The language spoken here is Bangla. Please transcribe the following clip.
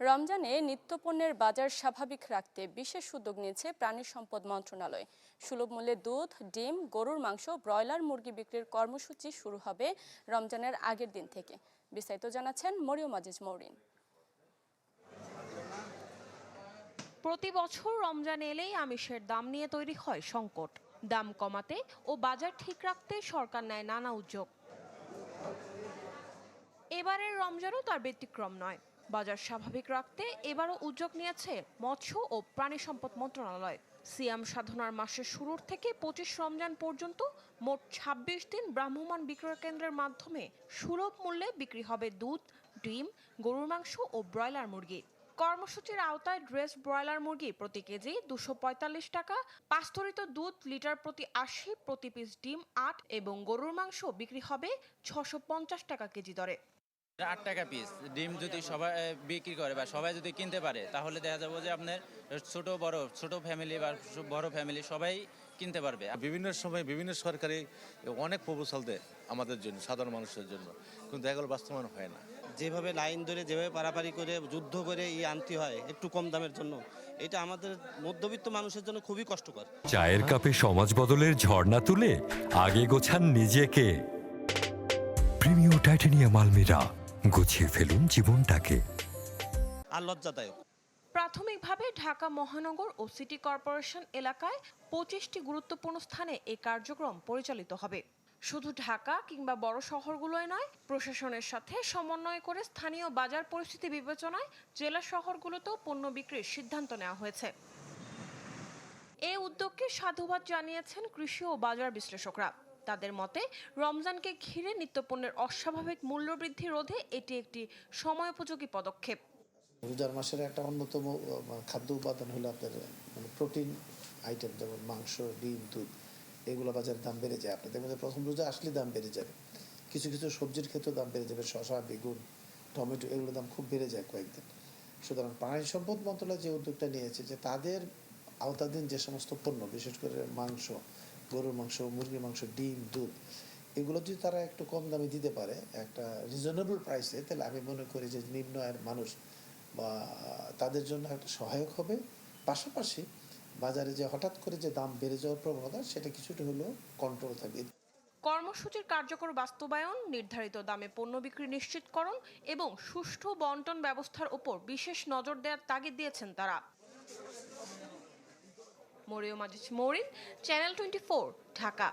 রমজানে নিত্যপণ্যের বাজার স্বাভাবিক রাখতে বিশেষ উদ্যোগ নিয়েছে প্রাণী সম্পদ মন্ত্রণালয়। সুলভ মূল্যে দুধ, ডিম, গরুর মাংস, ব্রয়লার মুরগি বিক্রির কর্মসূচি শুরু হবে রমজানের আগের দিন থেকে। বিস্তারিত জানাচ্ছেন মরিয়ম আজিজ মৌরিন। প্রতি বছর রমজান এলেই আমিষের দাম নিয়ে তৈরি হয় সংকট। দাম কমাতে ও বাজার ঠিক রাখতে সরকার নেয় নানা উদ্যোগ। এবারের রমজানও তার ব্যতিক্রম নয়। বাজার স্বাভাবিক রাখতে এবারও উদ্যোগ নিয়েছে মৎস্য ও প্রাণী সম্পদ মন্ত্রণালয়। সিয়াম সাধনার মাসের শুরুর থেকে ২৫ রমজান পর্যন্ত মোট ২৬ দিন ভ্রাম্যমাণ বিক্রয় কেন্দ্রের মাধ্যমে সুলভ মূল্যে বিক্রি হবে দুধ, ডিম, গরুর মাংস ও ব্রয়লার মুরগি। কর্মসূচির আওতায় ড্রেস ব্রয়লার মুরগি প্রতি কেজি ২৪৫ টাকা, পাস্তুরিত দুধ লিটার প্রতি ৮০, প্রতি পিস ডিম ৮ এবং গরুর মাংস বিক্রি হবে ৬৫০ টাকা কেজি দরে। ৮ টাকা পিস ডিম যদি সবাই বিক্রি করে বা সবাই যদি কিনতে পারে, তাহলে দেখা যাবে যে আপনার ছোট ফ্যামিলি বা বড় ফ্যামিলি সবাই কিনতে পারবে। বিভিন্ন সময় বিভিন্ন সরকারি অনেক প্রপোজাল দেয় আমাদের জন্য, সাধারণ মানুষের জন্য, কিন্তু এগুলো বাস্তবায়ন হয় না। যেভাবে লাইন ধরে যেভাবে পারাপারি করে যুদ্ধ করে আনতে হয় একটু কম দামের জন্য, এটা আমাদের মধ্যবিত্ত মানুষের জন্য খুবই কষ্টকর। চায়ের কাপে সমাজ বদলের ঝর্ণা তুলে আগে গোছান নিজেকে। প্রিমিয়াম টাইটানিয়াম আলমিরা, গুছিয়ে ফেলুন জীবনটাকে। আর লজ্জাদায়ক। প্রাথমিকভাবে ঢাকা মহানগর ও সিটি কর্পোরেশন এলাকায় ২৫টি গুরুত্বপূর্ণ স্থানে এই কার্যক্রম পরিচালিত হবে। শুধু ঢাকা কিংবা বড় শহরগুলোয় নয়, প্রশাসনের সাথে সমন্বয় করে স্থানীয় বাজার পরিস্থিতি বিবেচনায় জেলা শহরগুলোতেও পণ্য বিক্রির সিদ্ধান্ত নেওয়া হয়েছে। এই উদ্যোগকে সাধুবাদ জানিয়েছেন কৃষি ও বাজার বিশ্লেষকরা। তাদের মতে রমজানকে ঘিরে নিত্যপণ্যের অস্বাভাবিক মূল্যবৃদ্ধি রোধে এটি একটি সময়োপযোগী পদক্ষেপ। রোজার মাসের একটা অন্যতম খাদ্য উপাদান হলো আপনার প্রোটিন আইটেম, যেমন মাংস, ডিম, দুধ, এগুলো বাজারের দাম বেড়ে যায়। আপনি দেখবেন প্রথম রোজা আসলে দাম বেড়ে যাবে, কিছু কিছু সবজির ক্ষেত্রেও দাম বেড়ে যাবে, শসা, বেগুন, টমেটো, এগুলোর দাম খুব বেড়ে যায় কয়েকদিন। সুতরাং প্রাণী সম্পদ মন্ত্রণালয় যে উদ্যোগটা নিয়েছে যে তাদের আওতাধীন যে সমস্ত পণ্য, বিশেষ করে মাংস, গরুর মাংস, মুরগির মাংস, ডিম, দুধ, এগুলো যদি তারা একটু কম দামে দিতে পারে একটা রিজনেবল প্রাইসে, তাহলে আমি মনে করি যে নিম্ন আয়ের মানুষ বা তাদের জন্য একটা সহায়ক হবে। পাশাপাশি বাজারে যে হঠাৎ করে যে দাম বেড়ে যাওয়ার প্রবণতা, সেটা কিছুটা হলেও কন্ট্রোল থাকবে। কর্মসূচির কার্যকর বাস্তবায়ন, নির্ধারিত দামে পণ্য বিক্রি নিশ্চিতকরণ এবং সুষ্ঠু বন্টন ব্যবস্থার উপর বিশেষ নজর দেওয়ার তাগিদ দিয়েছেন তারা। মরিয়ম আজিজ মৌরিন, চ্যানেল 24, ঢাকা।